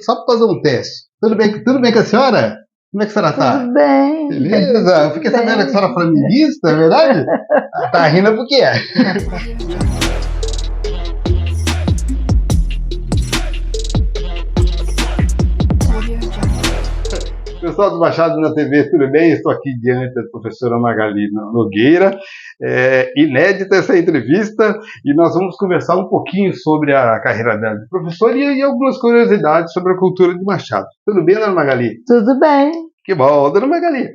só para fazer um teste. Tudo bem com a senhora? Como é que a senhora está? Tudo bem. Beleza? Eu fiquei sabendo que a senhora é flamenguista, é verdade? Tá rindo porque é. Pessoal do Machado na TV, tudo bem? Estou aqui diante da professora Magali Nogueira. Inédita essa entrevista e nós vamos conversar um pouquinho sobre a carreira dela de professora e algumas curiosidades sobre a cultura de Machado. Tudo bem, dona Magali? Tudo bem. Que bom. Dona Magali,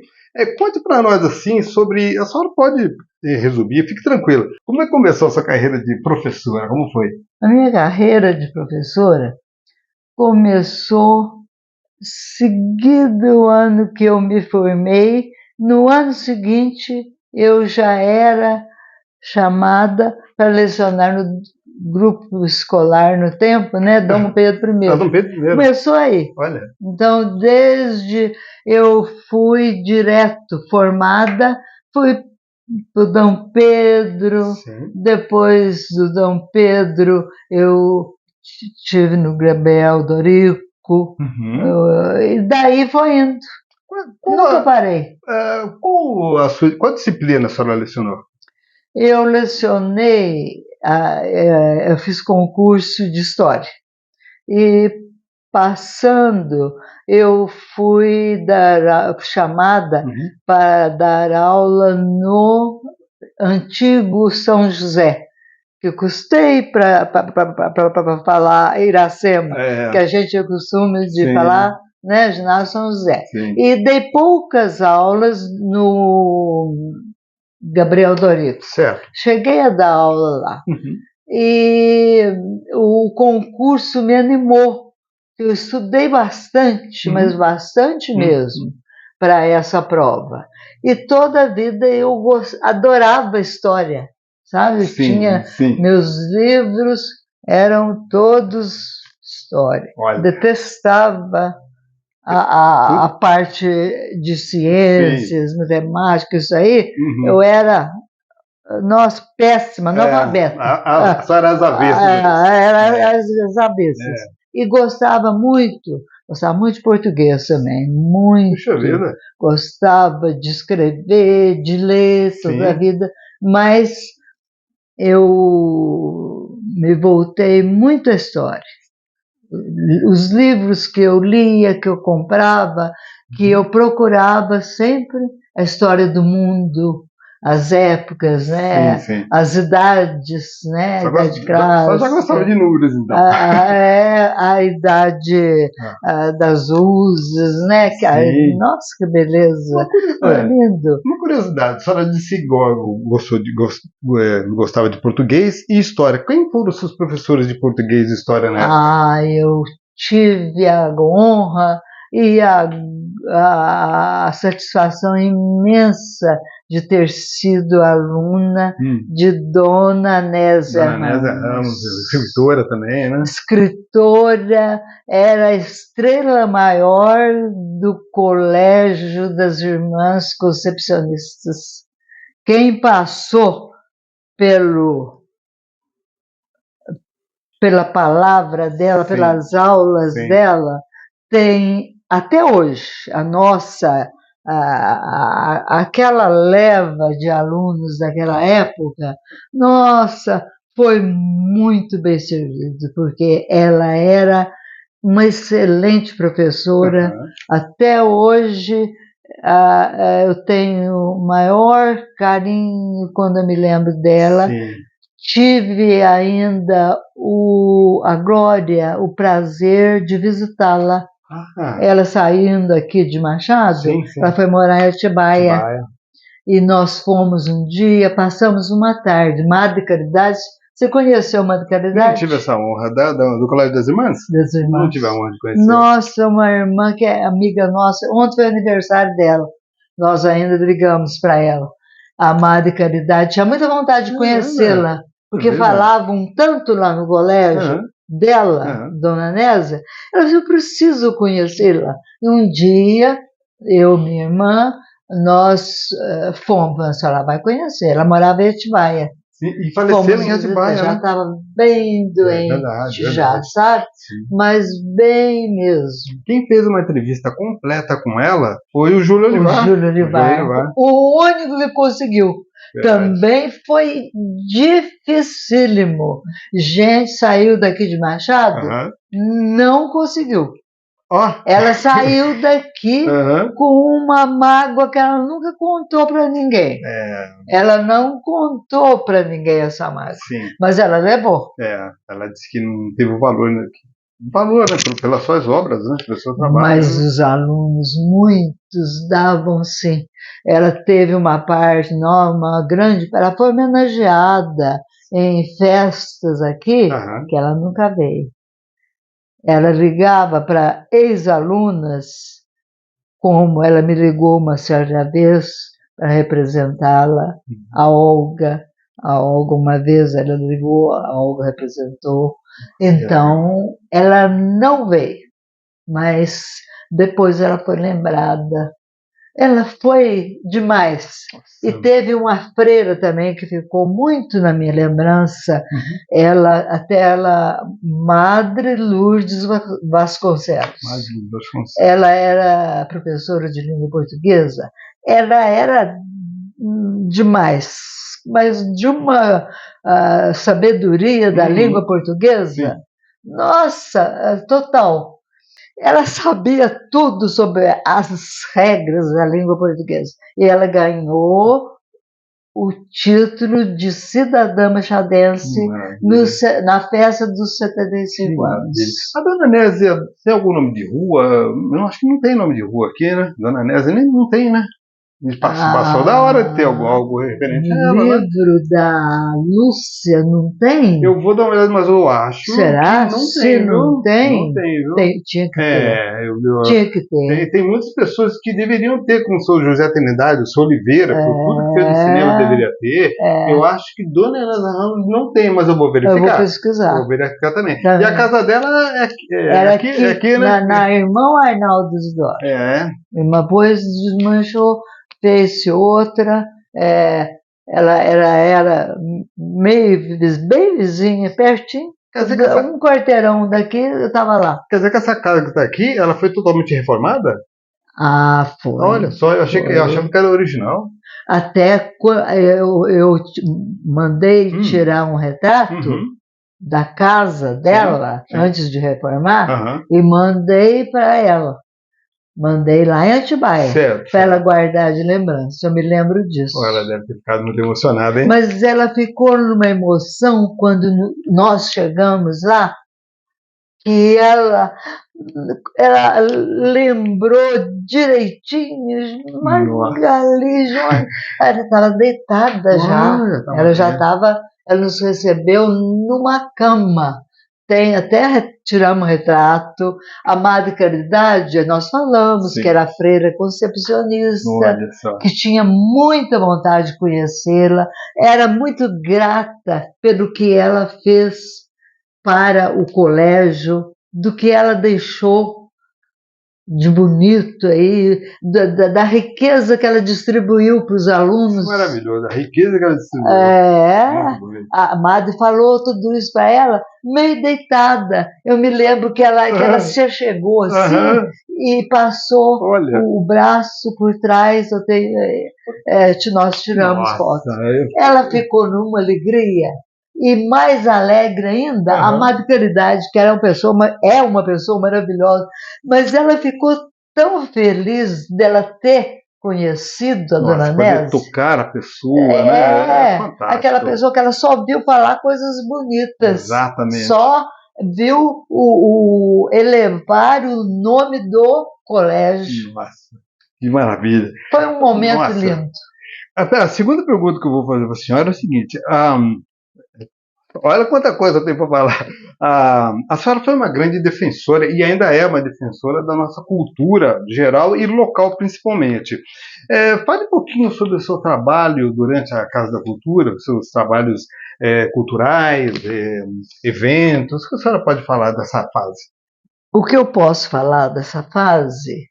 conte para nós assim sobre... A senhora pode resumir, fique tranquila. Como é que começou a sua carreira de professora? Como foi? A minha carreira de professora começou seguido o ano que eu me formei. No ano seguinte, eu já era chamada para lecionar no grupo escolar no tempo, né? Dom Pedro I. Dom Pedro I. Começou aí. Olha. Então, desde eu fui direto formada, fui para o Dom Pedro. Sim. Depois do Dom Pedro, eu estive no Gabriel Dorico. E daí foi indo. Nunca parei. Qual disciplina a senhora lecionou? Eu lecionei, eu fiz concurso de História. E passando, eu fui chamada para dar aula no antigo São José, que eu custei para falar Iracema, que a gente tinha costume de falar, né, Ginásio São José. Sim. E dei poucas aulas no Gabriel Dorico. Certo. Cheguei a dar aula lá. E o concurso me animou. Eu estudei bastante, mas bastante mesmo, para essa prova. E toda a vida eu adorava história. Sabe? Tinha meus livros, eram todos história. Olha. Detestava a parte de ciências, matemática, isso aí. Eu era, nossa, péssima, analfabeta. A senhora era as avessas. Era as avessas. E gostava muito de português também, muito. Puxa vida. Gostava de escrever, de ler toda a vida, mas eu me voltei muito à história. Os livros que eu lia, que eu comprava, que eu procurava sempre a história do mundo, as épocas, né? As idades, né? Idade clássica. Só já gostava de números, então. A idade das luzes, né? Nossa, que beleza! Lindo. Uma curiosidade, a senhora disse que gostava de português e história. Quem foram os seus professores de português e história na época? Eu tive a honra e a satisfação imensa de ter sido aluna de Dona Anésia Ramos, escritora também, né? Escritora, era a estrela maior do Colégio das Irmãs Concepcionistas. Quem passou pela palavra dela, pelas aulas dela, tem até hoje a nossa... aquela leva de alunos daquela época, nossa, foi muito bem servido, porque ela era uma excelente professora. Até hoje eu tenho o maior carinho quando eu me lembro dela. Tive ainda a glória, o prazer de visitá-la. Ela saindo aqui de Machado, ela foi morar em Atibaia. E nós fomos um dia, passamos uma tarde. Madre Caridade. Você conheceu Madre Caridade? Não tive essa honra. Do Colégio das Irmãs? Das Irmãs. Não tive a honra de conhecer. Nossa, uma irmã que é amiga nossa. Ontem foi aniversário dela. Nós ainda ligamos para ela. A Madre Caridade. Tinha muita vontade de conhecê-la, porque falavam tanto lá no colégio dela, Dona Anésia. Ela disse, eu preciso conhecê-la. E um dia, eu e minha irmã, nós fomos, ela vai conhecer. Ela morava em Atibaia. Sim, e faleceu em Atibaia, já né? estava bem doente, já, sabe? Sim. Mas bem mesmo. Quem fez uma entrevista completa com ela foi o Júlio Olivar. O Júlio Olivar. O único que conseguiu. Verdade. Também foi dificílimo. Gente saiu daqui de Machado, não conseguiu. Ela saiu daqui com uma mágoa que ela nunca contou para ninguém. Ela não contou para ninguém essa mágoa. Sim. Mas ela levou. Ela disse que não teve o valor, né, pelas suas obras, né, pelo seu trabalho. Mas os alunos, muitos davam sim. Ela teve uma parte, uma grande, ela foi homenageada em festas aqui, que ela nunca veio. Ela ligava para ex-alunas, como ela me ligou uma certa vez para representá-la, a Olga. A Olga, uma vez, ela ligou, a Olga representou. Então, ela não veio, mas depois ela foi lembrada. Ela foi demais. E teve uma freira também que ficou muito na minha lembrança, Madre Lourdes Vasconcelos. Ela era professora de língua portuguesa. Ela era demais, mas de uma sabedoria da língua portuguesa. Nossa, total. Ela sabia tudo sobre as regras da língua portuguesa. E ela ganhou o título de cidadã machadense na festa dos 75 anos. A Dona Nésia tem algum nome de rua? Eu acho que não tem nome de rua aqui, né? Dona Nésia nem não tem, né? Passou da hora de ter algo referente a ela. O livro da Lúcia não tem? Eu vou dar uma olhada, mas eu acho. Será? Que não Se tem, não tem? Não tem, viu? Tinha que ter. Tinha que ter. Tem muitas pessoas que deveriam ter, como o seu José Trindade, o seu Oliveira, por tudo que fez no cinema deveria ter. Eu acho que Dona Ana Ramos não tem, mas eu vou verificar. Eu vou pesquisar. Vou verificar também. E a casa dela era aqui, né? Na Irmão Arnaldo Isidoro. Depois desmanchou, fez outra. Ela era meio bem vizinha, pertinho. Quer dizer um quarteirão daqui, eu estava lá. Quer dizer que essa casa que está aqui, ela foi totalmente reformada? Foi. Olha só, eu achava que era original. Até eu mandei tirar um retrato da casa dela, antes de reformar, e mandei para ela. Mandei lá em Atibaia, para ela guardar de lembrança. Eu me lembro disso. Ela deve ter ficado muito emocionada, hein? Mas ela ficou numa emoção quando nós chegamos lá, que ela lembrou direitinho, Magali, ela estava deitada já. Ela nos recebeu numa cama. Até tiramos retrato. A Madre Caridade, nós falamos que era freira concepcionista, que tinha muita vontade de conhecê-la, era muito grata pelo que ela fez para o colégio, do que ela deixou de bonito aí, da riqueza que ela distribuiu para os alunos. Maravilhoso, a riqueza que ela distribuiu. A Madre falou tudo isso para ela, meio deitada. Eu me lembro que ela se chegou assim e passou o braço por trás. Nós tiramos fotos. Ela ficou numa alegria. E mais alegre ainda, a Madre Caridade, que é uma pessoa maravilhosa, mas ela ficou tão feliz dela ter conhecido a Dona Nésia. Poder tocar a pessoa, né? É fantástico. Aquela pessoa que ela só viu falar coisas bonitas. Exatamente. Só viu elevar o nome do colégio. Nossa, que maravilha. Foi um momento lindo. A segunda pergunta que eu vou fazer para a senhora é a seguinte. Olha quanta coisa tem para falar. A senhora foi uma grande defensora e ainda é uma defensora da nossa cultura geral e local principalmente. Fale um pouquinho sobre o seu trabalho durante a Casa da Cultura, os seus trabalhos culturais, eventos. O que a senhora pode falar dessa fase? O que eu posso falar dessa fase?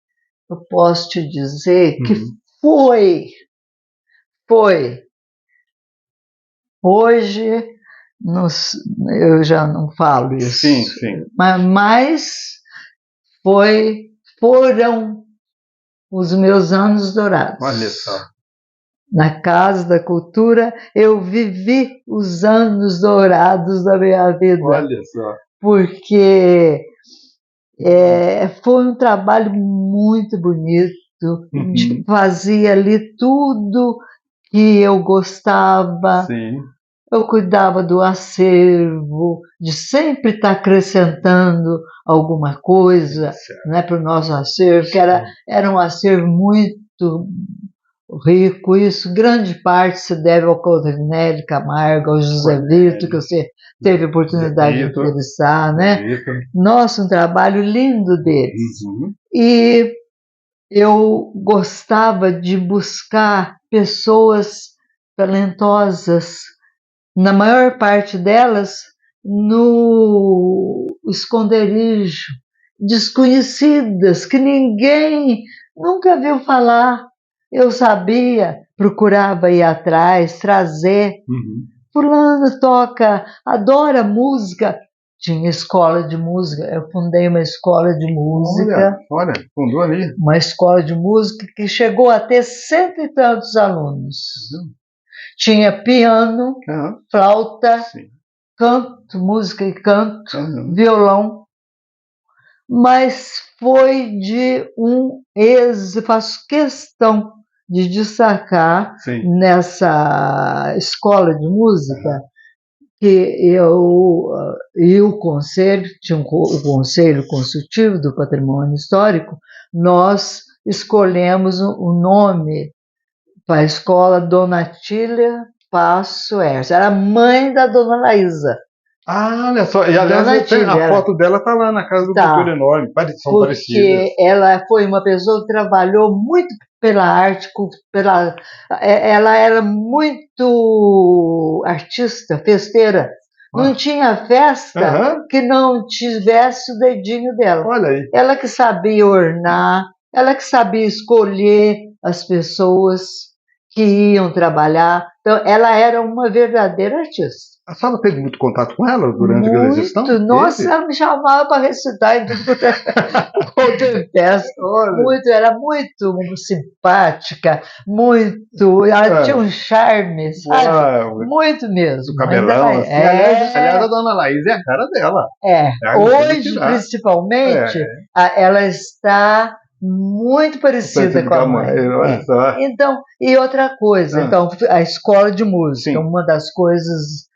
Eu posso te dizer que foi Hoje não s- eu já não falo isso, Sim, sim. mas foram os meus anos dourados. Olha só. Na Casa da Cultura, eu vivi os anos dourados da minha vida, Olha só. porque foi um trabalho muito bonito, Uhum. fazia ali tudo que eu gostava, Sim. eu cuidava do acervo, de sempre estar acrescentando alguma coisa, Certo. né, para o nosso acervo, que era um acervo muito rico. Isso, grande parte, se deve ao Coutinho Camargo, ao José Vito, que você teve a oportunidade de Vitor. entrevistar, né? Vitor. Nossa, um trabalho lindo deles. Uhum. E eu gostava de buscar pessoas talentosas, na maior parte delas, no esconderijo, desconhecidas, que ninguém nunca viu falar. Eu sabia, procurava ir atrás, trazer. Uhum. Fulano toca, adora música. Tinha escola de música, eu fundei uma escola de música. Olha, fundou ali. Uma escola de música que chegou a ter 100 e tantos alunos. Uhum. Tinha piano, flauta, Sim. canto, música e canto, Uhum. violão, mas foi de um êxito, faço questão de destacar Sim. nessa escola de música que eu e o conselho, tinha o conselho consultivo do patrimônio histórico, nós escolhemos o nome para a escola Dona Tília Passo Erce. Era a mãe da Dona Laísa. Ah, olha só. E aliás, Dona Tília, a foto dela está lá na Casa do Cultura Enorme. São parecidas. Porque ela foi uma pessoa que trabalhou muito pela arte, ela era muito artista, festeira. Não tinha festa que não tivesse o dedinho dela. Olha aí. Ela que sabia ornar, ela que sabia escolher as pessoas que iam trabalhar. Então, ela era uma verdadeira artista. A senhora teve muito contato com ela durante aquela gestão? Nossa, ela me chamava para recitar em tudo quanto é festa. Era muito simpática, ela tinha um charme, sabe? Muito mesmo. O cabelão, assim. Aliás, a Dona Laís é a cara dela. Hoje, principalmente, ela está muito parecida com a mãe. Então, e outra coisa, então, a escola de música, uma das coisas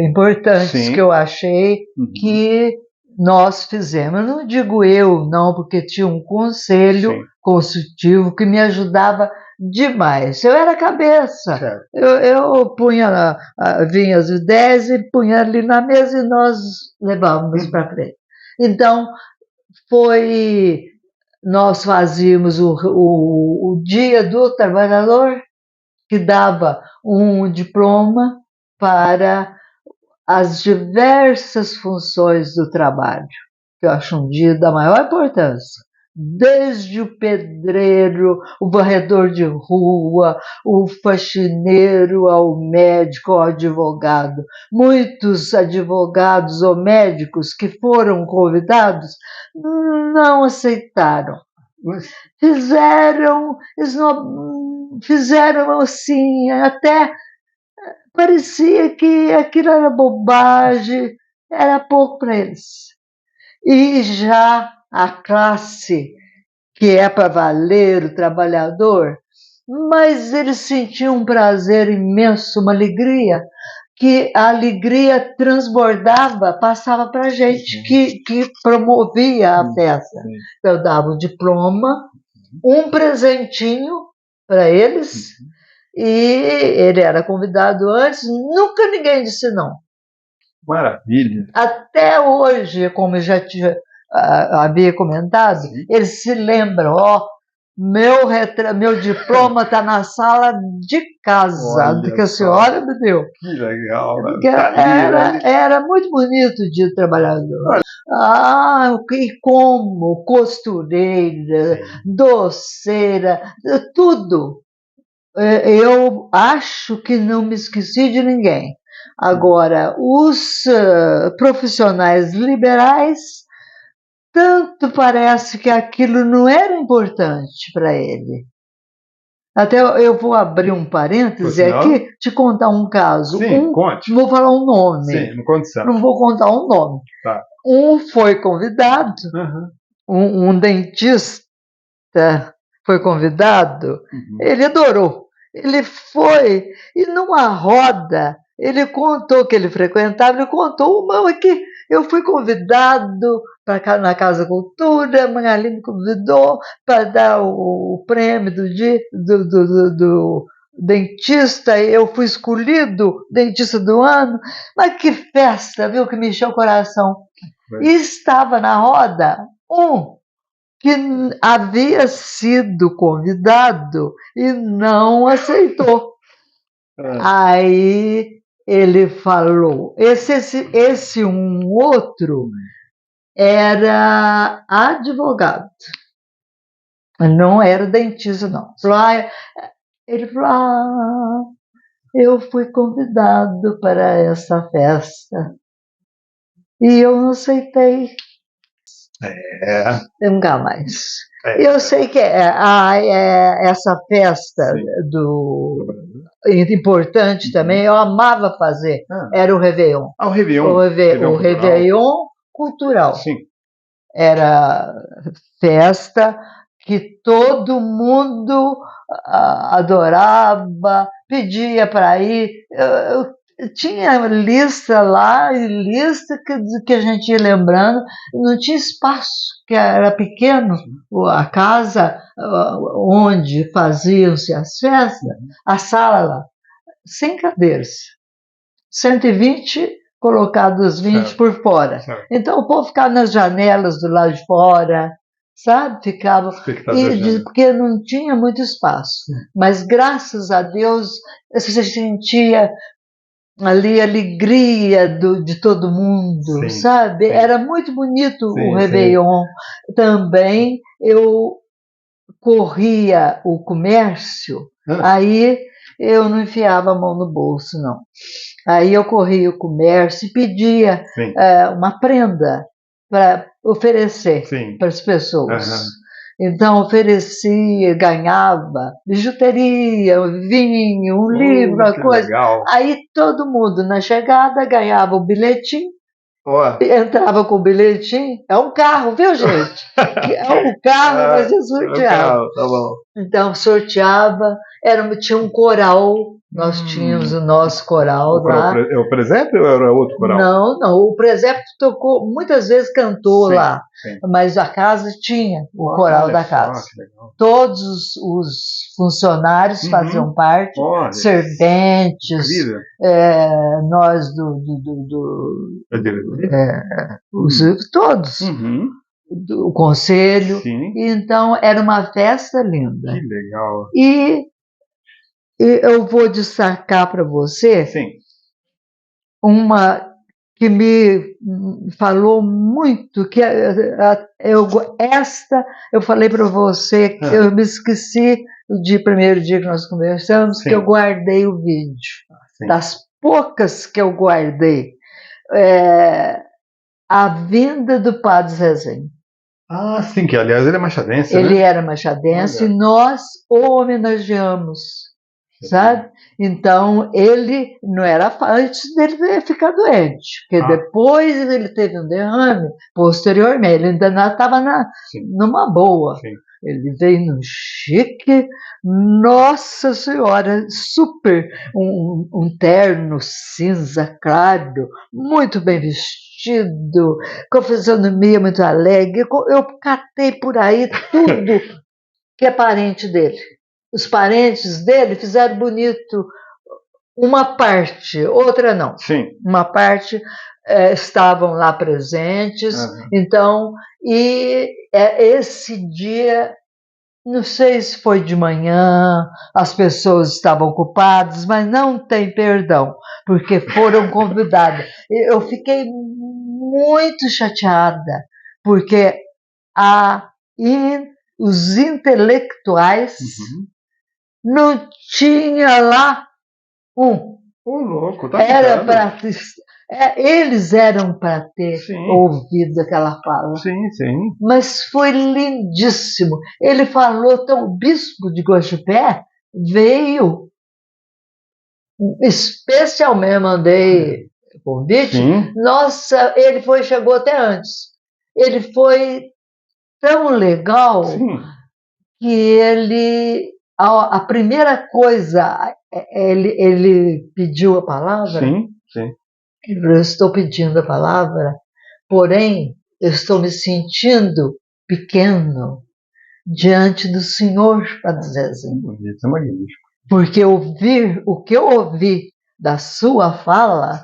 importantes que eu achei que nós fizemos. Eu não digo eu, não, porque tinha um conselho consultivo que me ajudava demais. Eu era cabeça. Eu punha, vinha as ideias e punha ali na mesa e nós levávamos para frente. Então, nós fazíamos o Dia do Trabalhador, que dava um diploma para as diversas funções do trabalho, que eu acho um dia da maior importância. Desde o pedreiro, o varredor de rua, o faxineiro, ao médico, ao advogado. Muitos advogados ou médicos que foram convidados não aceitaram. Fizeram assim, até parecia que aquilo era bobagem, era pouco para eles. E já a classe que é para valer, o trabalhador, mas eles sentiam um prazer imenso, uma alegria, que a alegria transbordava, passava para a gente, que promovia a festa. Eu dava o diploma, um presentinho para eles, e ele era convidado antes, nunca ninguém disse não. Maravilha. Até hoje, como eu já havia comentado, eles se lembram, meu diploma está na sala de casa que a senhora me deu. Que legal. Era muito bonito o Dia do Trabalhador. E como costureira, doceira, tudo. Eu acho que não me esqueci de ninguém. Agora, os profissionais liberais, tanto parece que aquilo não era importante para ele. Até eu vou abrir um parêntese aqui, te contar um caso. Sim, conte. Não vou falar um nome. Sim, não conte sempre. Não vou contar um nome. Tá. Um foi convidado, um dentista foi convidado, ele adorou. Ele foi, e numa roda, ele contou que ele frequentava, ele contou uma que eu fui convidado na Casa Cultura, a Magali me convidou para dar o prêmio do dia do dentista, eu fui escolhido dentista do ano, mas que festa, viu, que me encheu o coração. E estava na roda que havia sido convidado e não aceitou. Aí ele falou, esse um outro era advogado, não era dentista, não. Ele falou, eu fui convidado para essa festa e eu não aceitei. Nunca mais. Eu sei que essa festa importante também, eu amava fazer, era o Réveillon. O Réveillon. O Réveillon cultural. Sim. Era festa que todo mundo adorava, pedia para ir. Tinha lista lá, lista que a gente ia lembrando, não tinha espaço, que era pequeno, a casa onde faziam-se as festas, a sala lá, 100 cadeiras, 120 colocados 20 por fora. Então o povo ficava nas janelas do lado de fora, sabe? Ficava, porque não tinha muito espaço, mas graças a Deus você sentia ali a alegria de todo mundo, sabe? Sim. Era muito bonito o Réveillon. Sim. Também eu corria o comércio, aí eu não enfiava a mão no bolso, não. Aí eu corria o comércio e pedia uma prenda para oferecer para as pessoas. Então oferecia, ganhava bijuteria, vinho, um livro, uma coisa. Legal. Aí todo mundo na chegada ganhava o bilhetinho, entrava com o bilhetinho. É um carro, viu, gente? É um carro, mas é sorteado. Tá bom. Então sorteava, tinha um coral. Nós tínhamos o nosso coral lá. O presépio ou era outro coral? Não. O presépio tocou, muitas vezes cantou lá. Sim. Mas a casa tinha o coral da casa. Todos os funcionários faziam parte, serventes, nós todos. O conselho. Sim. Então era uma festa linda. Que legal. E eu vou destacar para você uma que me falou muito, que eu falei para você que eu me esqueci do primeiro dia que nós conversamos, que eu guardei o vídeo. Das poucas que eu guardei, a vinda do Padre Zezinho. Sim, que aliás ele é machadense, Ele era machadense e nós o homenageamos. Sabe? Então, ele não era antes dele ficar doente, porque depois ele teve um derrame, posteriormente, ele ainda estava numa boa. Sim. Ele veio no chique, nossa senhora, super, um terno cinza claro, muito bem vestido, com fisionomia muito alegre. Eu catei por aí tudo que é parente dele. Os parentes dele fizeram bonito uma parte, outra não. Sim. Uma parte estavam lá presentes. Então, esse dia, não sei se foi de manhã, as pessoas estavam ocupadas, mas não tem perdão, porque foram convidadas. Eu fiquei muito chateada, porque os intelectuais não tinha lá um. Ô, louco, tá Era ficando. eles eram para ter Sim, ouvido aquela fala. sim, sim. Mas foi lindíssimo. Ele falou, então o bispo de Guaxupé veio, especialmente mandei convite. Sim. Nossa, chegou até antes. Ele foi tão legal Sim. que a primeira coisa, ele pediu a palavra. Sim, sim. Eu estou pedindo a palavra, porém, eu estou me sentindo pequeno diante do Senhor, Padre Zezinho. Bonito, é magnífico. Porque o que eu ouvi da sua fala,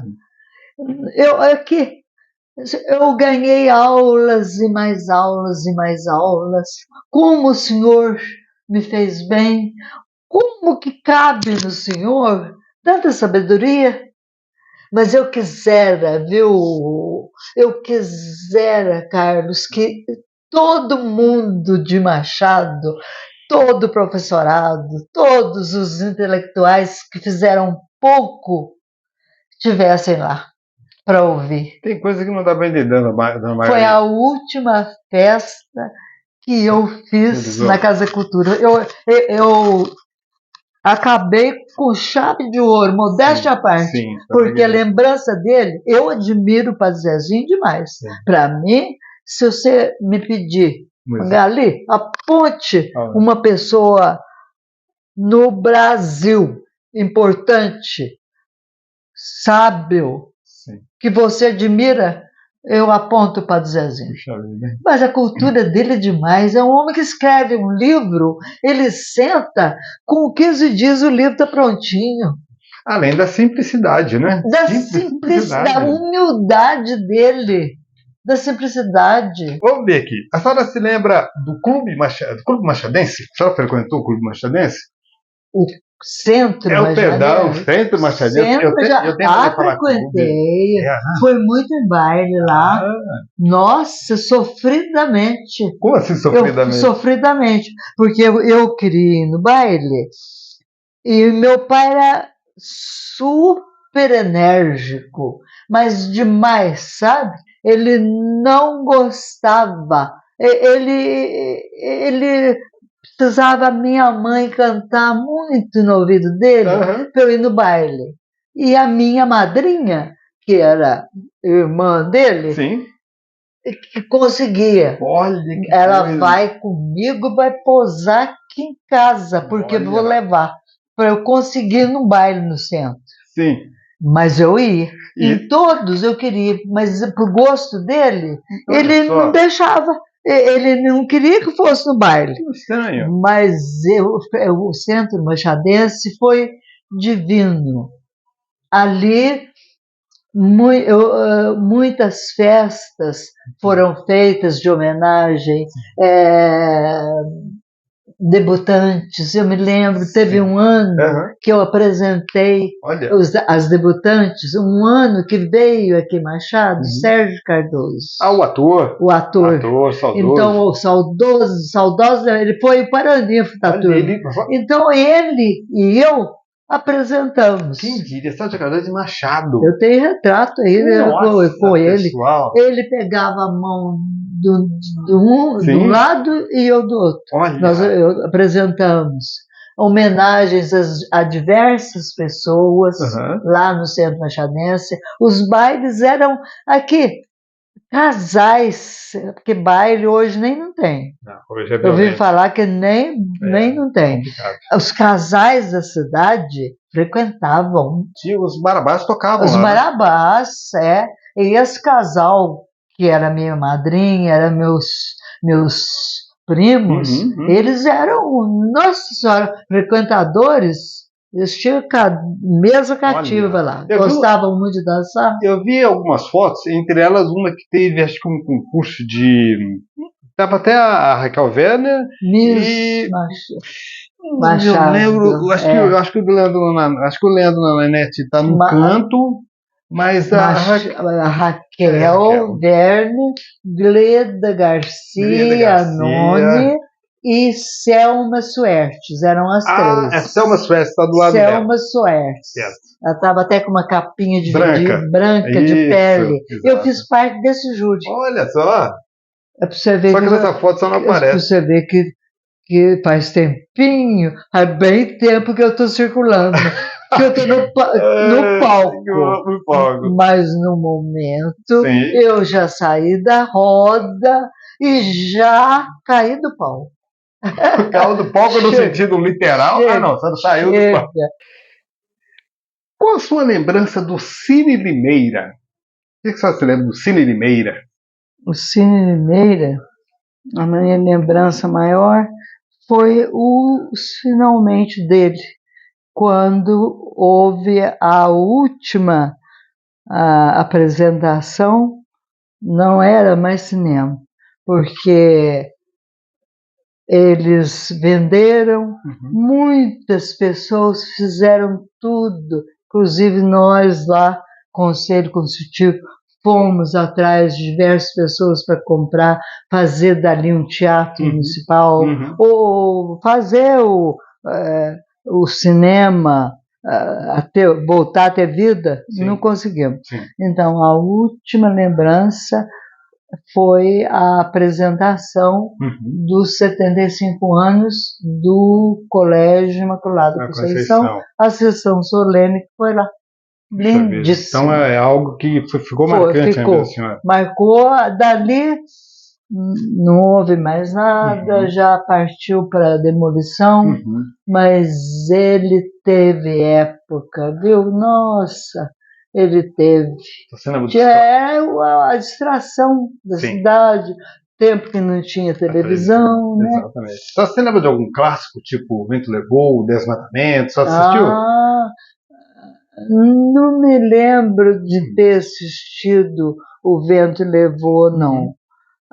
eu ganhei aulas e mais aulas e mais aulas. Como o Senhor me fez bem, como que cabe no Senhor tanta sabedoria. Mas eu quisera, viu? Eu quisera, Carlos, que todo mundo de Machado, todo o professorado, todos os intelectuais que fizeram pouco, estivessem lá para ouvir. Tem coisa que não dá para entender, dona Margarida. Foi a última festa que eu fiz na Casa Cultura. Eu acabei com chave de ouro, modéstia à parte, sim, porque a lembrança dele, eu admiro o Padre Zezinho demais. Para mim, se você me pedir, Gali, aponte uma pessoa no Brasil importante, sábio, que você admira, eu aponto o Padre Zezinho. Mas a cultura dele é demais. É um homem que escreve um livro, ele senta, com 15 dias o livro está prontinho. Além da simplicidade, né? Da simplicidade, da humildade dele. Da simplicidade. Vamos ver aqui. A senhora se lembra do Clube Machadense? A senhora frequentou o Clube Machadense? O Centro Machadense. O Centro Machadense. Eu frequentei. Foi muito em baile lá. Nossa, sofridamente. Como assim sofridamente? Sofridamente. Porque eu queria ir no baile e meu pai era super enérgico, mas demais, sabe? Ele não gostava. Ele precisava minha mãe cantar muito no ouvido dele para eu ir no baile. E a minha madrinha, que era irmã dele, que conseguia. Olha, que ela coisa. Vai comigo, vai posar aqui em casa, porque eu vou levar para eu conseguir ir no baile no centro. Sim. Mas eu ia. Em todos eu queria, mas por gosto dele, ele não deixava. Ele não queria que fosse no baile. Estranho. Mas o Centro Machadense foi divino. Ali, muitas festas foram feitas de homenagem, debutantes. Eu me lembro, teve um ano que eu apresentei as debutantes, um ano que veio aqui em Machado, Sérgio Cardoso. O ator. O ator. Saudoso. Então, o saudoso, ele foi o Paranifo da turma. Então, ele e eu apresentamos. Quem diria? Sérgio Cardoso de Machado. Eu tenho retrato aí com ele. Pessoal. Ele pegava a mão de um lado e eu do outro. Nós apresentamos homenagens a diversas pessoas lá no Centro Machadense. Os bailes eram aqui, casais, porque baile hoje nem não tem. Hoje é eu ouvi falar que nem não tem. Complicado. Os casais da cidade frequentavam. Os marabás tocavam. Os marabás, E esse casal, que era minha madrinha, eram meus primos, eles eram, nossa senhora, frequentadores. Eles tinham mesa cativa lá. Gostavam muito de dançar. Eu vi algumas fotos, entre elas uma que teve, acho que um concurso de... Estava até a Raquel Werner e... Machado. Eu lembro, acho que o Leandro Nanete está no canto, mas a Raquel Werner, Gleda Garcia, Noni e Selma Suertes, eram as Ah, três. a Selma Suertes está do lado dela. Selma Suertes. Certo. Ela estava até com uma capinha de Branca. branca de Isso, pele. exato. Eu fiz parte desse júri. Olha só. É para você ver Só que nessa foto só não é para aparece. você ver que faz tempinho, faz bem tempo que eu estou circulando, que eu estou no palco. No palco. Mas no momento Sim. eu já saí da roda e já caí do palco. Caiu do palco no sentido literal? Chega, Ah, não, você não saiu do palco. Qual a sua lembrança do Cine Limeira? O que você lembra do Cine Limeira? O Cine Limeira, a minha lembrança maior foi finalmente dele, quando houve a última apresentação, não era mais cinema, porque eles venderam, muitas pessoas fizeram tudo, inclusive nós lá, Conselho Consultivo, fomos atrás de diversas pessoas para comprar, fazer dali um teatro municipal, ou fazer o cinema, voltar a ter vida. Sim. Não conseguimos. Sim. Então, a última lembrança foi a apresentação dos 75 anos do Colégio Imaculada Conceição, a sessão solene que foi lá. Lindíssimo. Então é algo que ficou marcante ainda, senhora. Marcou, dali não houve mais nada, já partiu para demolição, mas ele teve época, viu? Nossa, ele teve. É a distração da cidade, tempo que não tinha televisão, né? Exatamente. Você lembra de algum clássico, tipo O Vento Levou, O Desmatamento? Você assistiu? Não me lembro de ter assistido O Vento Levou, não.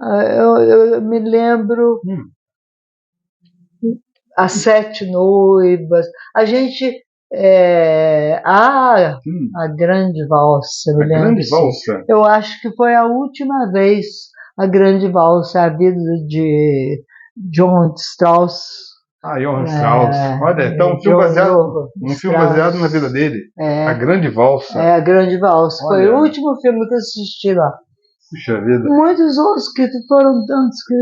Eu me lembro As Sete Noivas. A gente... a Grande Valsa, me lembro. Grande Valsa? Eu acho que foi a última vez a Grande Valsa, a vida de John Strauss. Johann Strauss. Olha, então um filme baseado na vida dele. A Grande Valsa. A Grande Valsa. Olha. Foi o último filme que eu assisti lá. Puxa vida. Muitos outros que foram tantos que...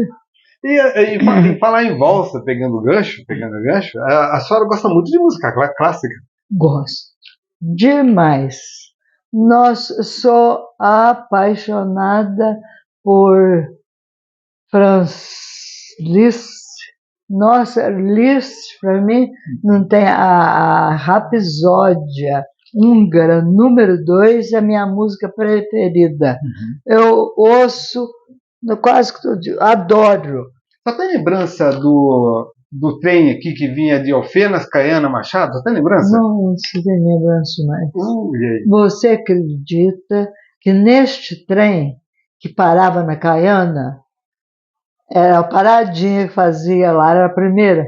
E falar em valsa, pegando gancho, a senhora gosta muito de música clássica? Gosto. Demais. Sou apaixonada por Franz Liszt. Nossa, Liszt, para mim, não tem a Rapsódia húngara, número 2, é a minha música preferida. Eu ouço quase que todo dia, adoro. Você tem lembrança do trem aqui que vinha de Alfenas, Caiana, Machado? Você tem lembrança? Não se tem lembrança mais. Você acredita que neste trem que parava na Caiana, era a paradinha que fazia lá, era a primeira.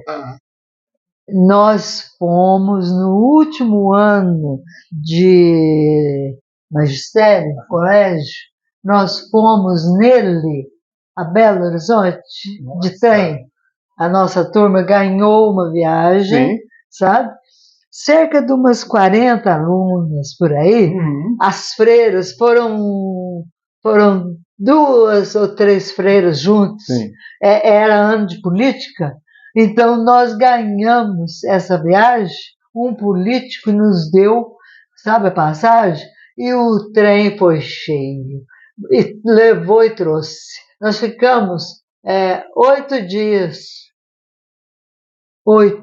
Nós fomos no último ano de magistério, colégio, nós fomos nele, a Belo Horizonte, de trem. A nossa turma ganhou uma viagem, sabe? Cerca de umas 40 alunas por aí. As freiras foram 2 ou 3 freiras juntas. Era ano de política. Então, nós ganhamos essa viagem. Um político nos deu, sabe, a passagem, e o trem foi cheio. E levou e trouxe. Nós ficamos 8 dias. 8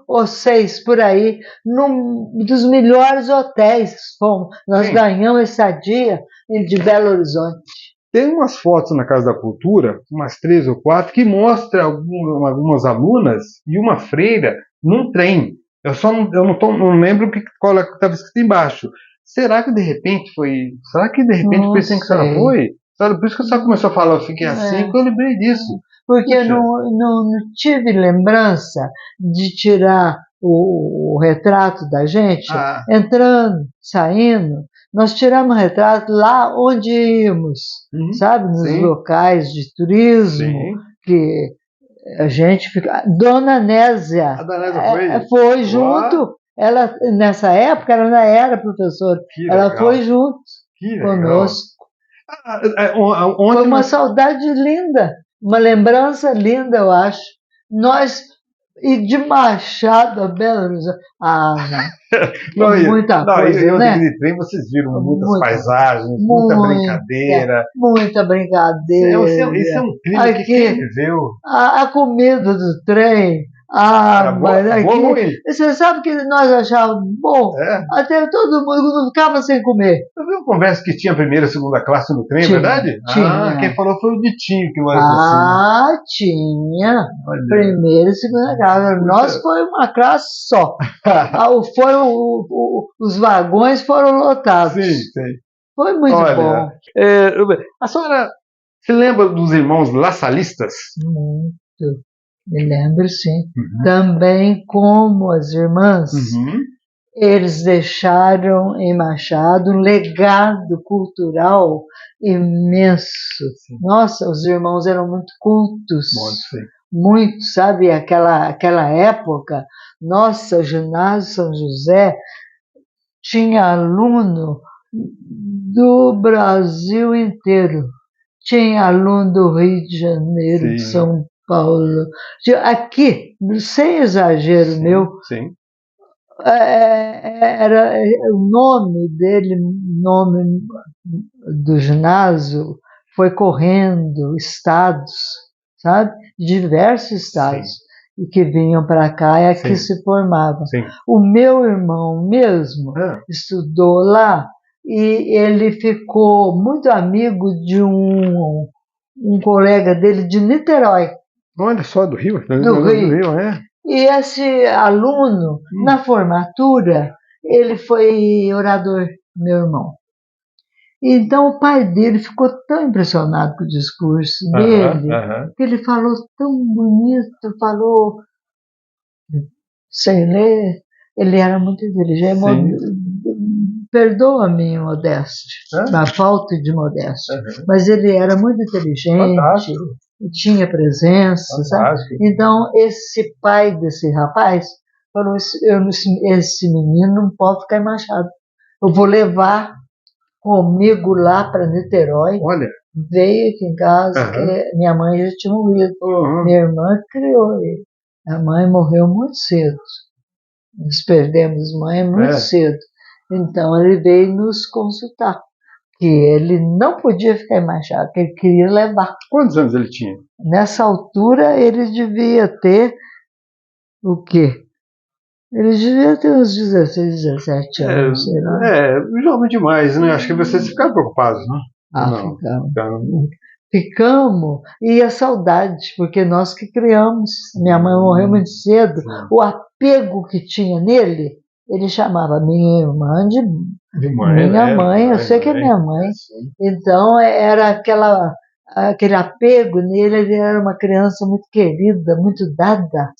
ou 6 por aí, num dos melhores hotéis. Nós ganhamos estadia de Belo Horizonte. Tem umas fotos na Casa da Cultura, umas 3 ou 4, que mostra algumas alunas e uma freira num trem. Eu não lembro qual é que estava escrito embaixo. Será que de repente foi assim que a senhora foi? Por isso que a senhora começou a falar, eu fiquei assim, que eu lembrei disso. Porque eu não tive lembrança de tirar o retrato da gente, entrando, saindo. Nós tiramos retrato lá onde íamos, sabe? Nos locais de turismo, que a gente fica. Dona Nésia A Dona Nésia foi? foi junto. Ela, nessa época, ela ainda era professora. Que Ela legal. foi junto Que legal. conosco. Ontem Foi uma saudade linda, uma lembrança linda, eu acho. Nós, e de Machado a Belo Horizonte. Não, muita coisa, eu né? de trem, vocês viram muitas Muita, paisagens, muita brincadeira. Muita brincadeira. Isso é um clima que quem viveu. A comida do trem. Mas aqui, você sabe que nós achávamos bom? Até todo mundo não ficava sem comer. Eu vi uma conversa que tinha primeira e segunda classe no trem, é verdade? Tinha. Quem falou foi o Ditinho que mais assim. Tinha. Olha. Primeira e segunda classe. Nós foi uma classe só. Os vagões foram lotados. Sim. Foi muito bom. A senhora se lembra dos irmãos lassalistas? Muito. Me lembro, sim. Também como as irmãs, eles deixaram em Machado um legado cultural imenso. Sim. Nossa, os irmãos eram muito cultos. Muito, sabe? Aquela época, nossa, o ginásio São José tinha aluno do Brasil inteiro. Tinha aluno do Rio de Janeiro, de São Paulo. Aqui, sem exagero meu, era o nome dele, nome do ginásio, foi correndo estados, sabe? Diversos estados, e que vinham para cá e aqui se formavam. O meu irmão mesmo estudou lá e ele ficou muito amigo de um colega dele de Niterói. Olha só, do Rio? Do Rio, é. E esse aluno, na formatura, ele foi orador, meu irmão. Então o pai dele ficou tão impressionado com o discurso dele, que ele falou tão bonito, falou sem ler. Ele era muito inteligente. Perdoa a minha modéstia, a falta de modéstia, mas ele era muito inteligente, tinha presença, sabe? Então, esse pai desse rapaz falou: esse menino não pode ficar em Machado. Eu vou levar comigo lá para Niterói. Olha. Veio aqui em casa, que minha mãe já tinha morrido. Minha irmã criou ele. A mãe morreu muito cedo. Nós perdemos mãe muito cedo. Então ele veio nos consultar, que ele não podia ficar em Machado, que ele queria levar. Quantos anos ele tinha? Nessa altura ele devia ter o quê? Ele devia ter uns 16, 17 anos, sei lá. Jovem demais, né? Acho que vocês ficaram preocupados, né? Ficamos. E a saudade, porque nós que criamos. Minha mãe morreu muito cedo. O apego que tinha nele, ele chamava minha irmã de mãe, minha mãe, eu sei que é minha mãe. Então era aquele apego nele. Ele era uma criança muito querida, muito dada.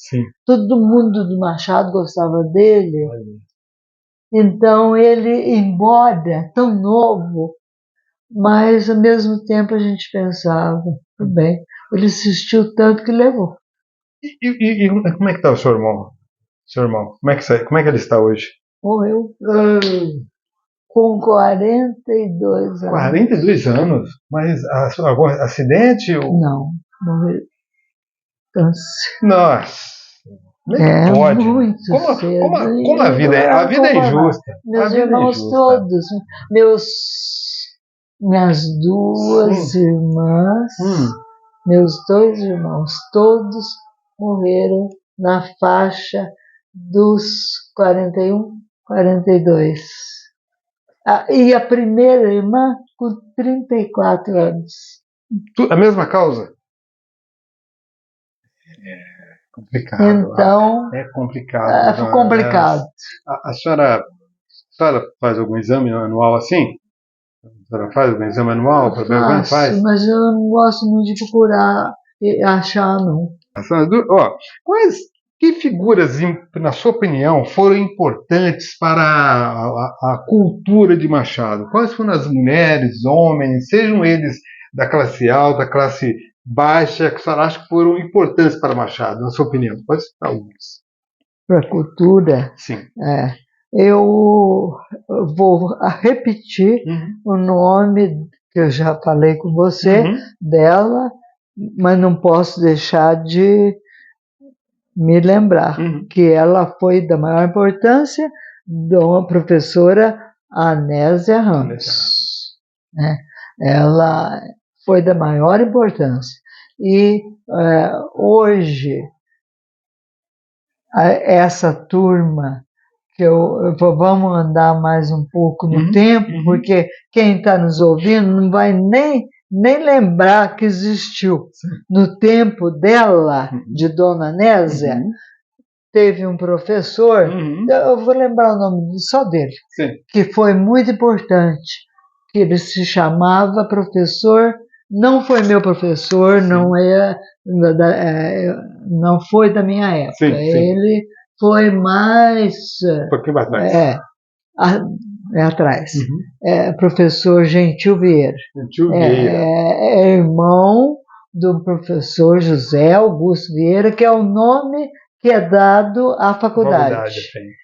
Todo mundo do Machado gostava dele. Então ele, embora tão novo, mas ao mesmo tempo a gente pensava, tudo bem, ele insistiu tanto que levou. E como é que está o seu irmão? Como é que ele está hoje? Morreu com 42 anos. 42 anos? Mas algum acidente? Não, morreu câncer. Nossa! Pode. Muito cedo. Como a vida é injusta. Meus irmãos todos, minhas duas irmãs, meus 2 irmãos, todos morreram na faixa dos 41, 42. E a primeira irmã com 34 anos. A mesma causa? Complicado. Então, é complicado. Foi complicado. A senhora faz algum exame anual assim? A senhora faz algum exame anual? Faz. Mas eu não gosto muito de procurar e achar, não. Que figuras, na sua opinião, foram importantes para a cultura de Machado? Quais foram as mulheres, homens, sejam eles da classe alta, classe baixa que a senhora acha que foram importantes para Machado, na sua opinião? Pode citar algumas. Para a cultura, Sim. eu vou repetir o nome que eu já falei com você, dela, mas não posso deixar de me lembrar que ela foi da maior importância, da professora Anésia Ramos. Né? Ela foi da maior importância. E hoje, essa turma, que vamos andar mais um pouco no tempo, porque quem está nos ouvindo não vai nem lembrar que existiu. No tempo dela, de Dona Anésia, teve um professor, eu vou lembrar o nome só dele, que foi muito importante, que ele se chamava professor, não foi meu professor, não foi da minha época, ele foi mais... Um pouquinho mais atrás. Atrás. Professor Gentil Vieira. Gentil Vieira. É irmão do professor José Augusto Vieira, que é o nome que é dado à faculdade.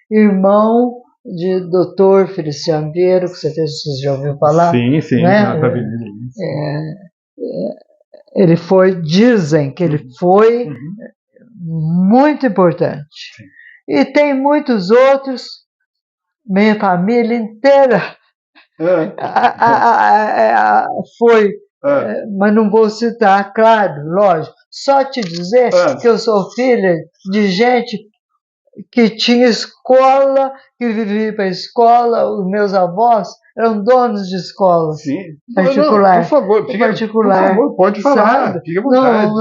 Irmão de doutor Feliciano Vieira, que você já ouviu falar. Sim, né? Ele foi, dizem que ele foi muito importante. E tem muitos outros, minha família inteira foi, mas não vou citar, claro, lógico. Só te dizer que eu sou filha de gente que tinha escola, que vivia para a escola, os meus avós eram donos de escola. Particular. Não, por favor, particular. Por favor, pode falar, fique à vontade.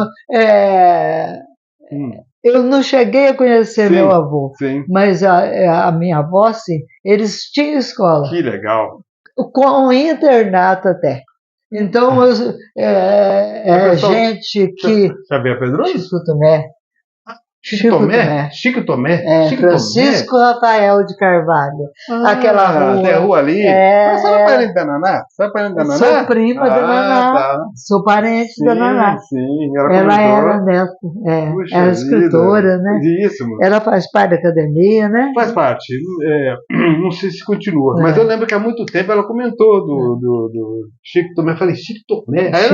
Eu não cheguei a conhecer meu avô, mas a minha avó, sim, eles tinham escola. Que legal. Com internato até. Então, gente que... Xavier Pedroso? Chico Tomé. Chico Tomé? Francisco Rafael de Carvalho. Aquela rua. Tem a rua ali? Você é parente da Naná? Sou prima da Naná. Tá. Sou parente da Naná. Sim, ela era neta. Era escritora, né? Isso, ela faz parte da academia, né? Faz parte. Não sei se continua. Mas eu lembro que há muito tempo ela comentou do Chico Tomé. Eu falei, Chico Tomé? Aí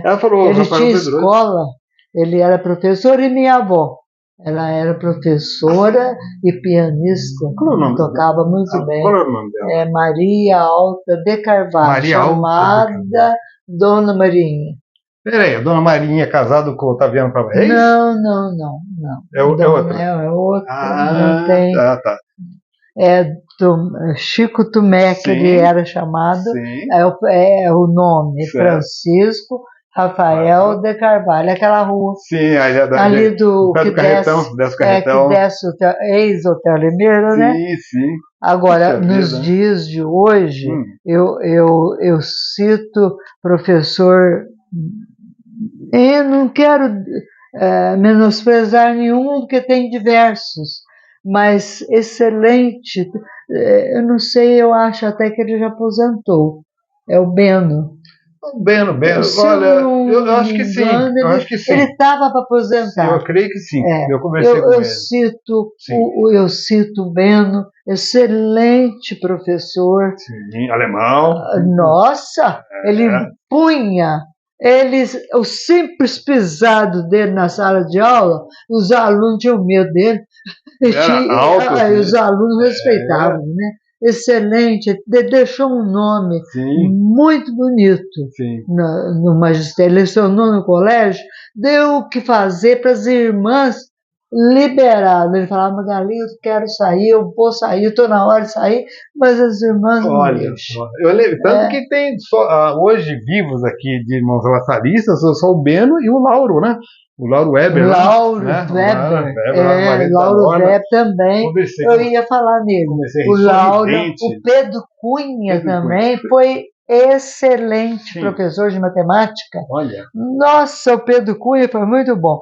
ela falou, ele tinha escola, ele era professor e minha avó. Ela era professora e pianista. Qual é o nome tocava muito bem. Qual é o nome dela? Maria Alta de Carvalho, chamada Dona Marinha. Peraí, a Dona Marinha é casada com o Otaviano Pava Reis? Não. É outra? É outra. Não tem. Tá. Chico Tomé, que ele era chamado. É o nome. Francisco Rafael de Carvalho, aquela rua. Sim, ali do que Carretão, desce o Carretão. Que desce o ex-Hotel Limeira, né? Sim. Agora, nos dias de hoje, eu cito professor. Eu não quero menosprezar nenhum, porque tem diversos, mas excelente. Eu não sei, eu acho até que ele já aposentou. É o Beno. Beno, olha, eu acho que sim. Ele estava para aposentar. Eu creio que sim. Eu conversei com ele. Eu cito o Beno, excelente professor. Sim, alemão. Nossa, ele punha. O simples pisado dele na sala de aula, os alunos tinham medo dele. Era alto, os alunos respeitavam, né? Excelente, deixou um nome muito bonito no magistério, lecionou no colégio, deu o que fazer para as irmãs liberadas. Ele falava, Magali, eu quero sair, eu vou sair, eu estou na hora de sair, mas as irmãs não deixam. Eu lembro, tanto que tem hoje vivos aqui de irmãos lassaristas, só o Beno e o Lauro, né? O Lauro Weber. Lauro Weber também. Eu ia falar nele. O Lauro, o Pedro Cunha também foi excelente professor de matemática. Olha. Nossa, o Pedro Cunha foi muito bom.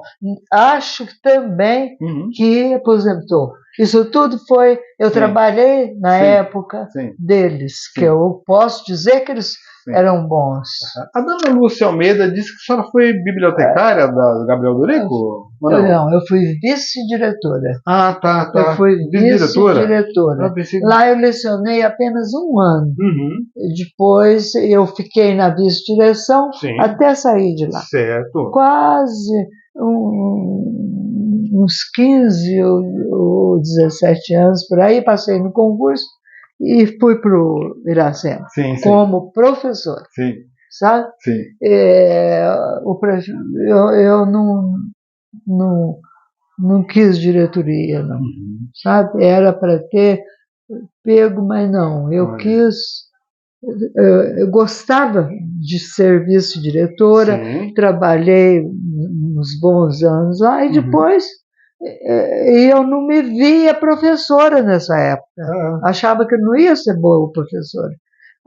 Acho também que aposentou. Isso tudo foi... Eu trabalhei na época deles, que eu posso dizer que eles sim. eram bons. A dona Lúcia Almeida disse que a senhora foi bibliotecária da Gabriel Dorico? Ou não? Não, eu fui vice-diretora. Ah, tá. Eu fui Vice-diretora? vice-diretora. Pensei... Lá eu lecionei apenas um ano. Uhum. Depois eu fiquei na vice-direção Sim. até sair de lá. Certo. Quase uns 15 ou 17 anos por aí, passei no concurso e fui para o Iracema Sim, sim. como professora. Sim. Sabe? Sim. Eu não quis diretoria, não. Uhum. Sabe? Era para ter pego, mas não. Eu quis. Eu gostava de ser vice-diretora, trabalhei uns bons anos lá e depois eu não me via professora nessa época. Achava que eu não ia ser boa professora.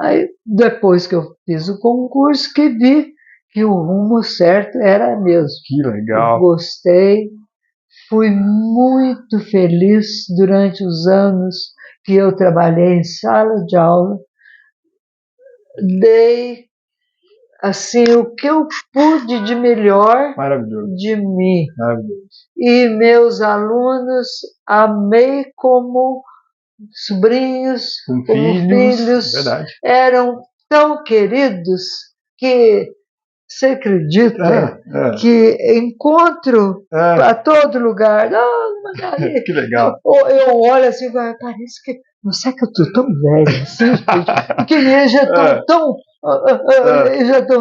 Aí, depois que eu fiz o concurso, que vi que o rumo certo era mesmo. Que legal. Eu gostei, fui muito feliz durante os anos que eu trabalhei em sala de aula. Dei assim o que eu pude de melhor de mim. Maravilhoso. E meus alunos amei como sobrinhos, como filhos. Verdade. Eram tão queridos que você acredita que encontro a todo lugar. Que legal. Eu olho assim, parece que. Não sei que eu estou tão velha assim, porque eles já estão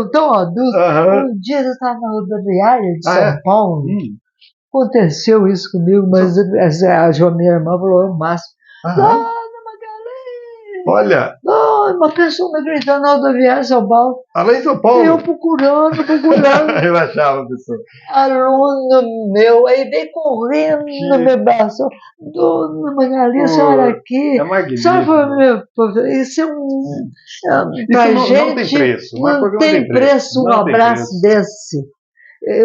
tão adultos. Um dia eu estava na rodoviária de São Paulo. Aconteceu isso comigo, mas a minha irmã falou o máximo. Olha! Uma pessoa me gritando na rodoviária de São Paulo. Lá em São Paulo? Eu procurando. Relaxava, pessoa. Aluno meu, aí veio correndo, me abraçou. Dona Magali, a senhora aqui. É magnífico. Só foi meu professor. Isso é pra isso gente, não tem preço. Não tem preço um abraço desse.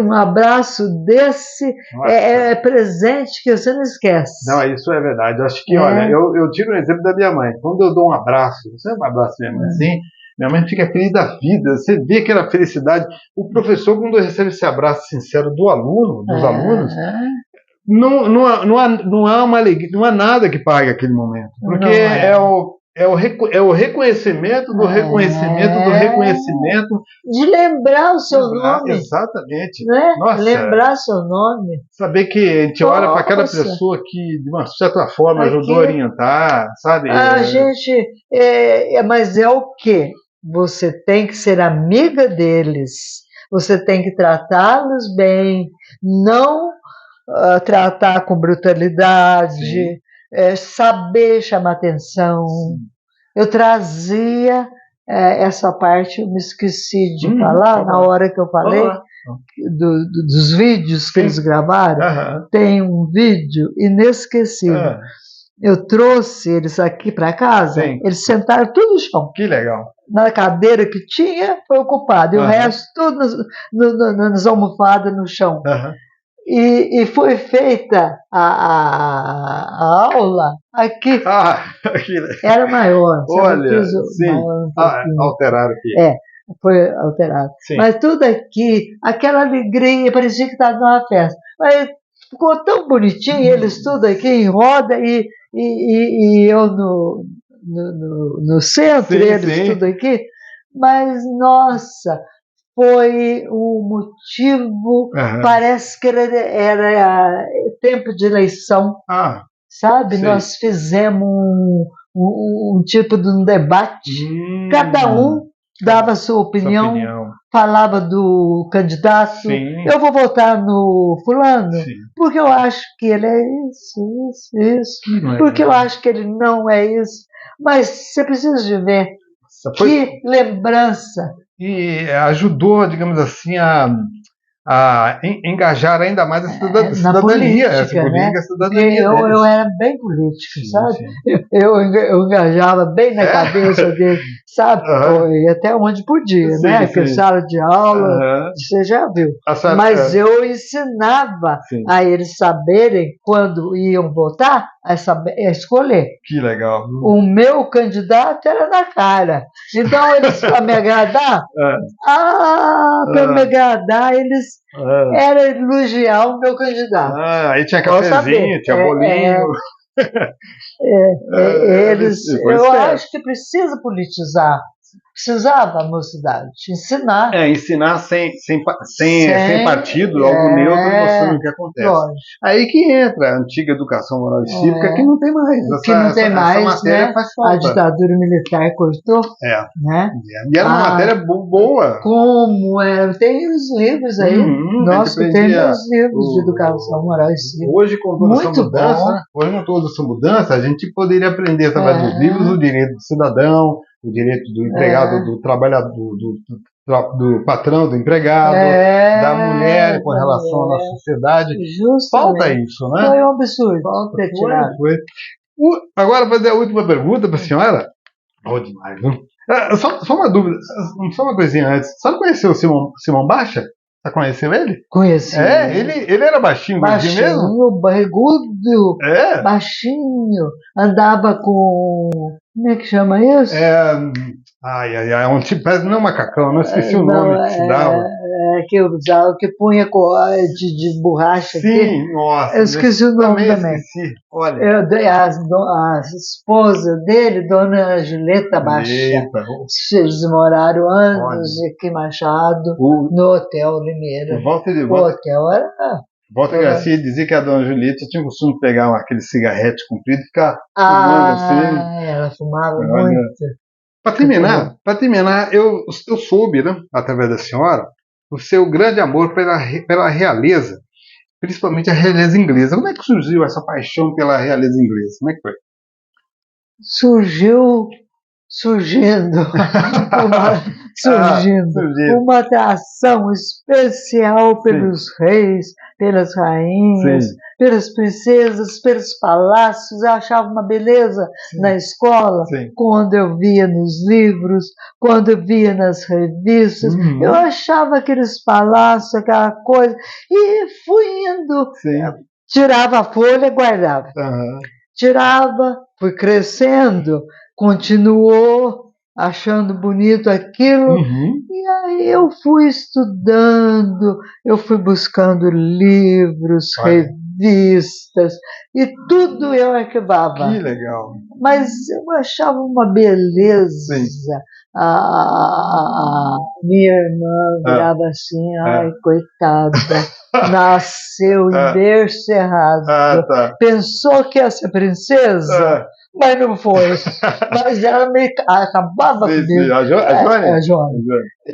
Um abraço desse é presente que você não esquece. Não, isso é verdade. Eu acho que, olha, eu tiro um exemplo da minha mãe. Quando eu dou um abraço, você não abraça minha mãe assim, minha mãe fica feliz da vida. Você vê aquela felicidade. O professor, quando recebe esse abraço sincero do aluno, dos alunos, não há uma alegria, não há nada que pague aquele momento. Porque é o reconhecimento do reconhecimento do reconhecimento. De lembrar o seu nome. Exatamente. Né? Nossa, lembrar seu nome. Saber que a gente olha para aquela pessoa que, de uma certa forma, ajudou a orientar, sabe? A gente. Mas é o quê? Você tem que ser amiga deles. Você tem que tratá-los bem. Não tratar com brutalidade. Saber chamar atenção. Eu trazia essa parte, eu me esqueci de falar na hora que eu falei dos vídeos que eles gravaram. Tem um vídeo inesquecível. Eu trouxe eles aqui para casa, eles sentaram tudo no chão. Que legal. Na cadeira que tinha, foi ocupado. E o resto tudo nas almofadas no chão. E foi feita a aula aqui. Era maior. Olha, alteraram aqui. Foi alterado. Mas tudo aqui, aquela alegria, parecia que estava numa festa. Mas ficou tão bonitinho, eles tudo aqui em roda e eu no centro, eles tudo aqui. Mas, nossa, foi um motivo, parece que era tempo de eleição, sabe? Nós fizemos um tipo de um debate, cada um dava a sua opinião, falava do candidato, eu vou votar no fulano, porque eu acho que ele é isso, porque eu acho que ele não é isso, mas você precisa de ver que lembrança. E ajudou, digamos assim, a a engajar ainda mais a na cidadania, política, essa né? política, a Porque cidadania eu deles. era bem político, Sim, sabe? sim. Eu engajava bem na cabeça dele, sabe? Aham. E até onde podia, Sim, né? Porque sim. sala de aula, Aham. você já viu. A senhora, Mas eu ensinava sim, a eles saberem, quando iam votar, a escolher. que legal. O meu candidato era na cara. Então, eles, para me agradar, para me agradar, eles era elogiar o meu candidato. Aí tinha Pode saber. cafezinho, tinha bolinho. Eles, Foi eu esperto. acho que precisa politizar. Precisava a mocidade ensinar. Ensinar sem partido, algo neutro, mostrando o que acontece. Lógico. Aí que entra a antiga educação moral e cívica, que não tem mais. Que não tem mais, essa matéria né? faz A falta. ditadura militar cortou, né? E era uma matéria boa. Como é? Tem os livros aí. Nossa, tem meus livros de educação moral e cívica. Hoje, com toda essa Muito mudança, bom. hoje, com toda essa mudança, a gente poderia aprender através dos livros o direito do cidadão, o direito do empregado, do trabalhador, do patrão, do empregado, da mulher com relação à nossa sociedade. Justamente. Falta isso, né? Foi um absurdo. Falta, ter tirado. foi. Agora, fazer a última pergunta para a senhora. Bom demais, viu? Só uma dúvida, só uma coisinha antes. A senhora conheceu o Simão Baixa? Você conheceu ele? Conheci. Ele era baixinho mesmo? Barrigudo, baixinho, andava com... Como é que chama isso? Um tipo, parece não macacão, não esqueci o nome que se dava. Que eu usava, que punha de borracha aqui. Sim, nossa. Eu esqueci o nome também. Esqueci. Olha. A esposa dele, Dona Julieta Baixa. Eles moraram anos aqui em Machado, no Hotel Limeira. O hotel era... Walter Garcia dizia que a Dona Julieta tinha o costume de pegar aquele cigarrete comprido e ficar fumando assim. Ela fumava muito. Para terminar, eu soube, né, através da senhora, o seu grande amor pela realeza, principalmente a realeza inglesa. Como é que surgiu essa paixão pela realeza inglesa? Como é que foi? Surgindo uma atração especial pelos reis, pelas rainhas, pelas princesas, pelos palácios. Eu achava uma beleza na escola, quando eu via nos livros, quando eu via nas revistas. Eu achava aqueles palácios, aquela coisa, e fui indo. Tirava a folha e guardava. Tirava, fui crescendo, continuou achando bonito aquilo, e aí eu fui estudando, eu fui buscando livros, revistas, e tudo eu arquivava. Que legal! Mas eu achava uma beleza. A minha irmã virava assim, ai, coitada, nasceu em berço errado. Pensou que ia ser princesa, mas não foi. Mas ela acabava comigo. A Jônia.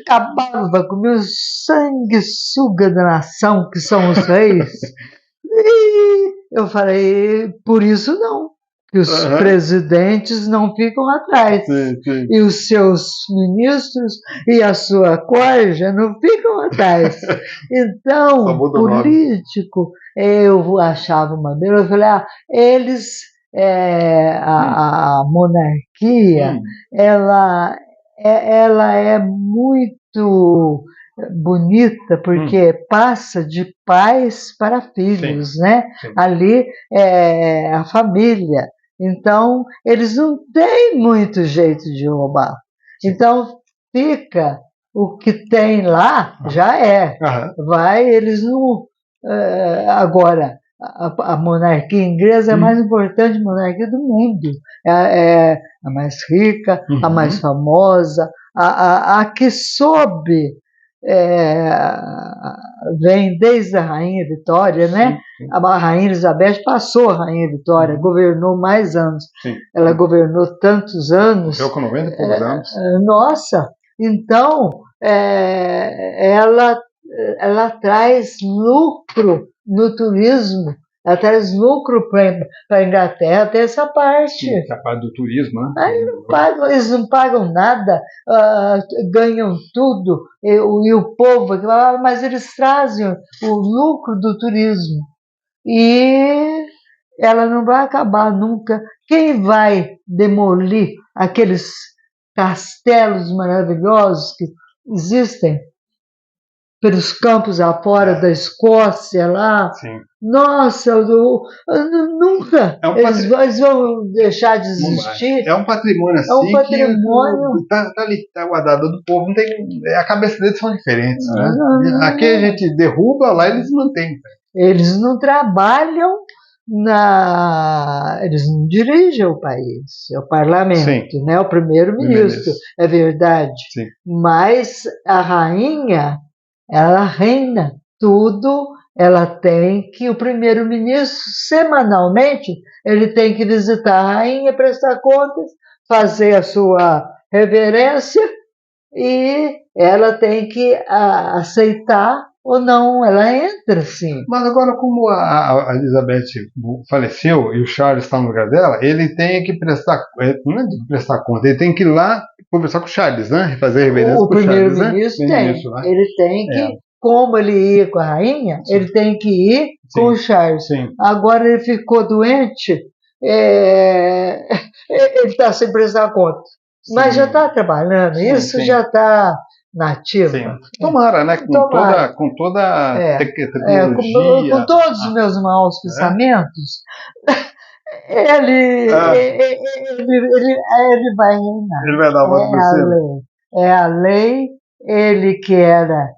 Acabava com o meu sanguessuga da nação, que são os reis. E eu falei, por isso não. Que os presidentes não ficam atrás. E os seus ministros e a sua corja não ficam atrás. Então, político, eu achava uma beleza. Eu falei, eles, a monarquia, ela é muito bonita, porque passa de pais para filhos, né? Ali é a família. Então, eles não têm muito jeito de roubar. Então, fica o que tem lá, já é. Eles não... Agora, a monarquia inglesa é a mais importante monarquia do mundo. É a mais rica, a mais famosa, a que soube... vem desde a Rainha Vitória, né? A Rainha Elizabeth passou a Rainha Vitória, governou mais anos. Ela governou tantos anos. Eu com 90 e poucos anos. Nossa! Então, ela traz lucro no turismo ela traz lucro para a Inglaterra, tem essa parte. Sim, essa parte do turismo, né? Eles não pagam nada, ganham tudo, e o povo, mas eles trazem o lucro do turismo. E ela não vai acabar nunca. Quem vai demolir aqueles castelos maravilhosos que existem pelos campos afora da Escócia lá? Sim. Nossa, nunca eles vão deixar de existir. É um patrimônio assim. É um patrimônio. Está ali, está guardado do povo. Não tem, a cabeça deles são diferentes, né? Aqui a gente derruba, lá eles mantêm. Eles não trabalham eles não dirigem o país, é o parlamento, Sim. né? O primeiro-ministro, é verdade. Sim. Mas a rainha, ela reina tudo, ela tem que, o primeiro-ministro, semanalmente, ele tem que visitar a rainha, prestar contas, fazer a sua reverência, e ela tem que aceitar ou não, ela entra sim. Mas agora, como a Elizabeth faleceu e o Charles está no lugar dela, ele tem que prestar, não é de prestar conta, ele tem que ir lá conversar com o Charles, né? Fazer reverência com o Charles, né? Primeiro-ministro tem. Ele tem que, como ele ia com a rainha, sim, ele tem que ir com o Charles. Sim. Agora ele ficou doente, ele está sem prestar conta. Sim. Mas já está trabalhando, sim, isso sim, já está nativa. Sim. Tomara, né? Com toda tecnologia. Com todos os meus maus pensamentos, ele vai reinar. Ele vai dar a volta por cima. É a lei, ele que era...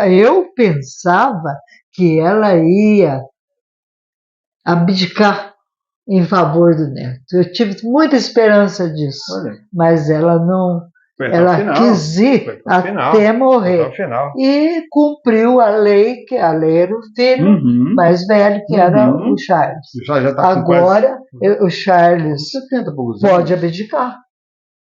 eu pensava que ela ia abdicar em favor do neto. Eu tive muita esperança disso. Olha. Mas ela não... Ela quis ir até morrer. E cumpriu a lei, que a lei era o filho mais velho, que era o Charles. Agora, o Charles pode abdicar.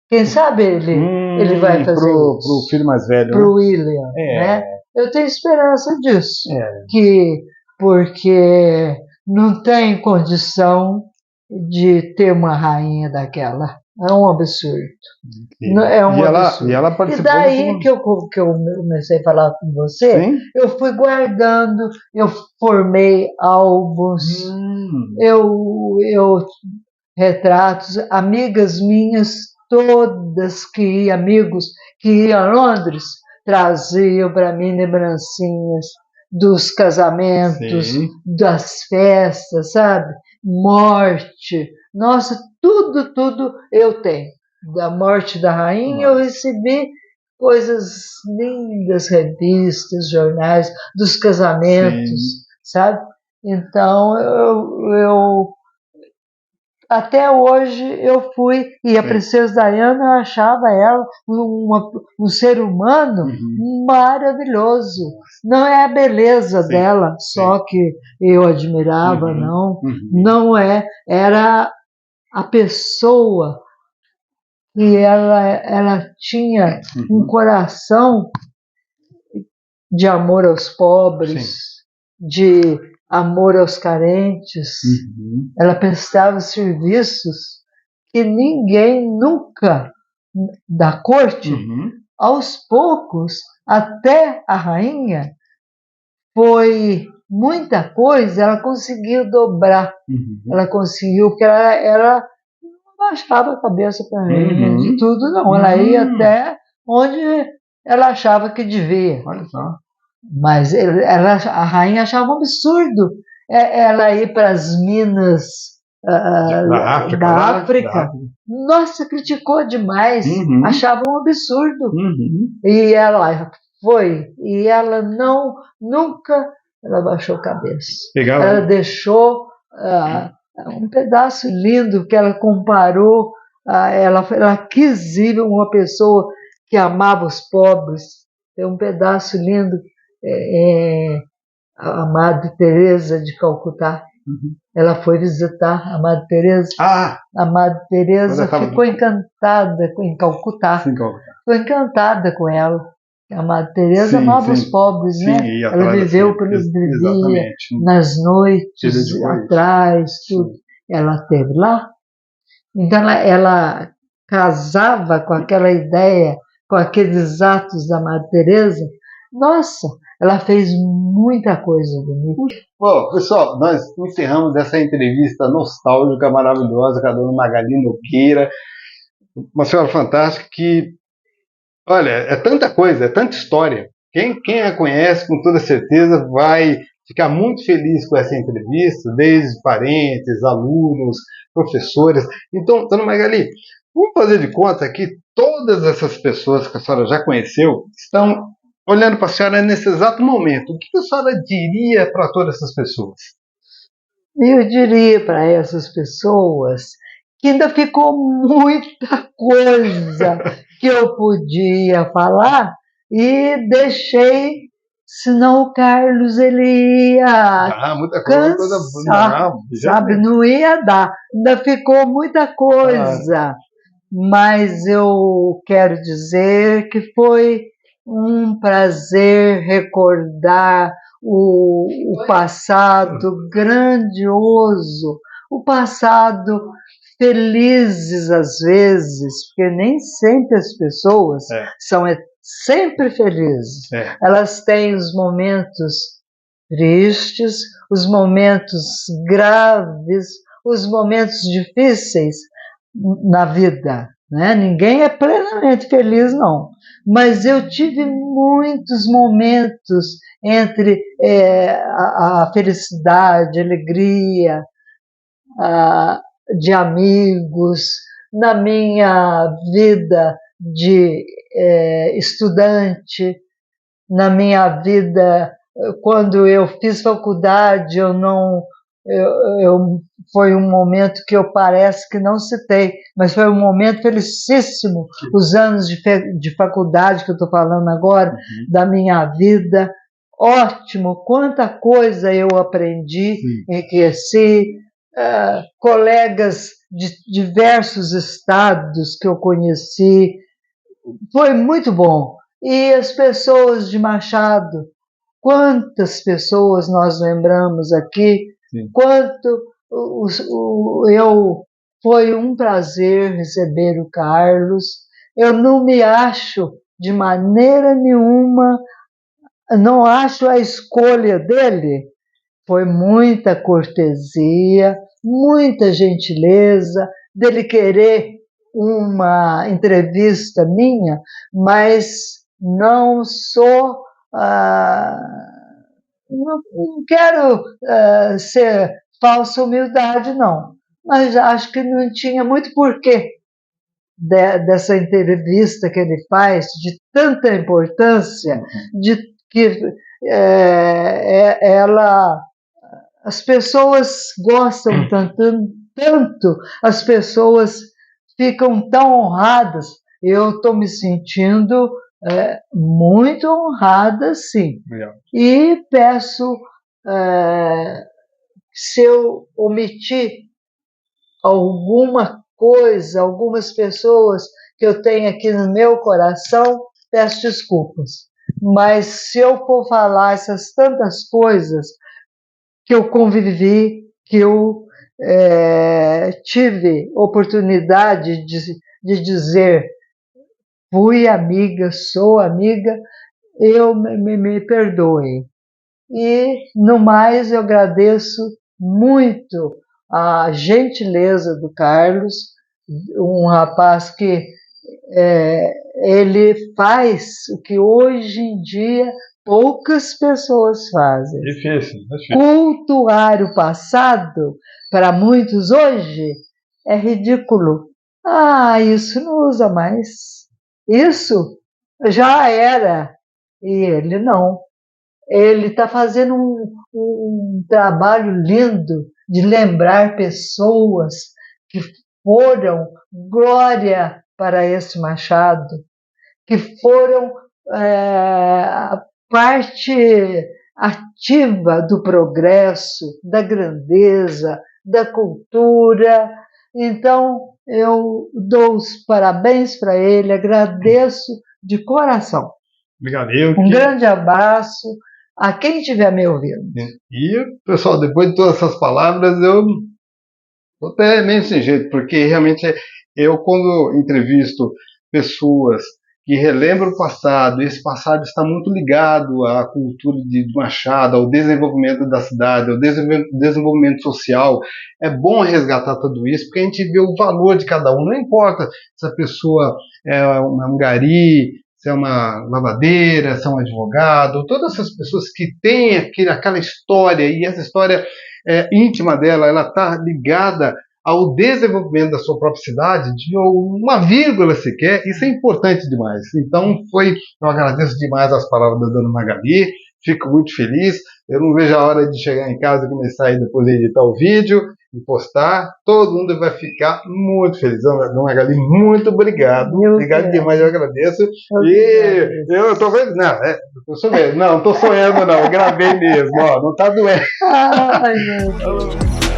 Quem sabe ele vai fazer isso. Para o filho mais velho. Para o William. Né? Eu tenho esperança disso. Porque não tem condição de ter uma rainha daquela. É um absurdo. É um absurdo. E ela participou. E daí que eu comecei a falar com você, sim, eu fui guardando, eu formei álbuns, eu retratos, amigas minhas, todas amigos que iam a Londres, traziam para mim lembrancinhas dos casamentos, sim, das festas, sabe? Morte. Nossa, tudo eu tenho. Da morte da rainha, eu recebi coisas lindas, revistas, jornais, dos casamentos, sim, sabe? Então, eu até hoje eu fui, e a Princesa Diana, eu achava ela um ser humano maravilhoso. Não é a beleza, sim, dela só, sim, que eu admirava, não. Não é, era a pessoa, e ela tinha um coração de amor aos pobres, sim, de amor aos carentes. Ela prestava serviços que ninguém nunca, da corte, aos poucos, até a rainha, foi muita coisa, ela conseguiu dobrar. Ela conseguiu, porque ela não baixava a cabeça para rainha de tudo, não. Ela ia até onde ela achava que devia. Olha só. Mas a rainha achava um absurdo ela ir para as minas da África. Nossa, criticou demais, achava um absurdo. E ela foi, e ela nunca ela baixou a cabeça. Ela deixou um pedaço lindo que ela comparou, ela quis ir uma pessoa que amava os pobres. Tem um pedaço lindo, a Madre Teresa de Calcutá. Ela foi visitar a Madre Teresa. A Madre Teresa ficou encantada em Calcutá. Ficou encantada com ela. A Madre Teresa Sim, amava os sim. pobres, Sim, né? ia Ela atrás viveu, assim, vivia exatamente. nas Filha noites, de bois. atrás, tudo. Ela esteve lá. Então ela casava com aquela ideia, com aqueles atos da Madre Teresa. Nossa, ela fez muita coisa bonita. Bom, pessoal, nós encerramos essa entrevista nostálgica, maravilhosa com a dona Magali Nogueira, uma senhora fantástica que, olha, é tanta coisa, é tanta história. Quem a conhece, com toda certeza, vai ficar muito feliz com essa entrevista, desde parentes, alunos, professores. Então, dona Magali, vamos fazer de conta que todas essas pessoas que a senhora já conheceu estão olhando para a senhora nesse exato momento. O que a senhora diria para todas essas pessoas? Eu diria para essas pessoas que ainda ficou muita coisa que eu podia falar e deixei, senão o Carlos ele ia Muita coisa, cansar, não, sabe? Não ia dar. Ainda ficou muita coisa, mas eu quero dizer que foi um prazer recordar o passado grandioso, o passado felizes às vezes, porque nem sempre as pessoas são sempre felizes. Elas têm os momentos tristes, os momentos graves, os momentos difíceis na vida, né? Ninguém é plenamente feliz, não. Mas eu tive muitos momentos entre a felicidade, a alegria, de amigos, na minha vida de estudante, na minha vida quando eu fiz faculdade, foi um momento que eu parece que não citei, mas foi um momento felicíssimo, os anos de faculdade que eu estou falando agora, da minha vida, ótimo, quanta coisa eu aprendi, enriqueci, colegas de diversos estados que eu conheci, foi muito bom. E as pessoas de Machado, quantas pessoas nós lembramos aqui, foi um prazer receber o Carlos. Eu não me acho de maneira nenhuma, não acho a escolha dele. Foi muita cortesia, muita gentileza, dele querer uma entrevista minha, mas não sou... não quero ser falsa humildade, não. Mas acho que não tinha muito porquê dessa entrevista que ele faz, de tanta importância, de que as pessoas gostam tanto, as pessoas ficam tão honradas. Eu estou me sentindo muito honrada, sim. E peço, se eu omitir alguma coisa, algumas pessoas que eu tenho aqui no meu coração, peço desculpas. Mas se eu for falar essas tantas coisas que eu convivi, que eu tive oportunidade de dizer, fui amiga, sou amiga, me perdoem. E, no mais, eu agradeço muito a gentileza do Carlos, um rapaz que ele faz o que hoje em dia poucas pessoas fazem. Difícil. Cultuar o passado, para muitos hoje, é ridículo. Isso não usa mais. Isso já era. E ele não. Ele está fazendo um trabalho lindo de lembrar pessoas que foram glória para esse Machado, que foram parte ativa do progresso, da grandeza, da cultura. Então, eu dou os parabéns para ele, agradeço de coração. Obrigado. Um grande abraço a quem estiver me ouvindo. E, pessoal, depois de todas essas palavras, eu estou até meio sem jeito, porque realmente eu, quando entrevisto pessoas que relembram o passado, esse passado está muito ligado à cultura de Machado, ao desenvolvimento da cidade, ao desenvolvimento social. É bom resgatar tudo isso, porque a gente vê o valor de cada um. Não importa se a pessoa é um gari, se é uma lavadeira, se é um advogado, todas essas pessoas que têm aquela história, e essa história íntima dela, ela está ligada ao desenvolvimento da sua própria cidade, de uma vírgula sequer, isso é importante demais. Então, eu agradeço demais as palavras da dona Magali, fico muito feliz, eu não vejo a hora de chegar em casa e começar aí depois de editar o vídeo e postar, todo mundo vai ficar muito feliz. Dona Magali, muito obrigado, obrigado demais, eu agradeço, eu estou vendo, não estou sonhando não, eu gravei mesmo, ó, não está doendo. Ai, meu Deus.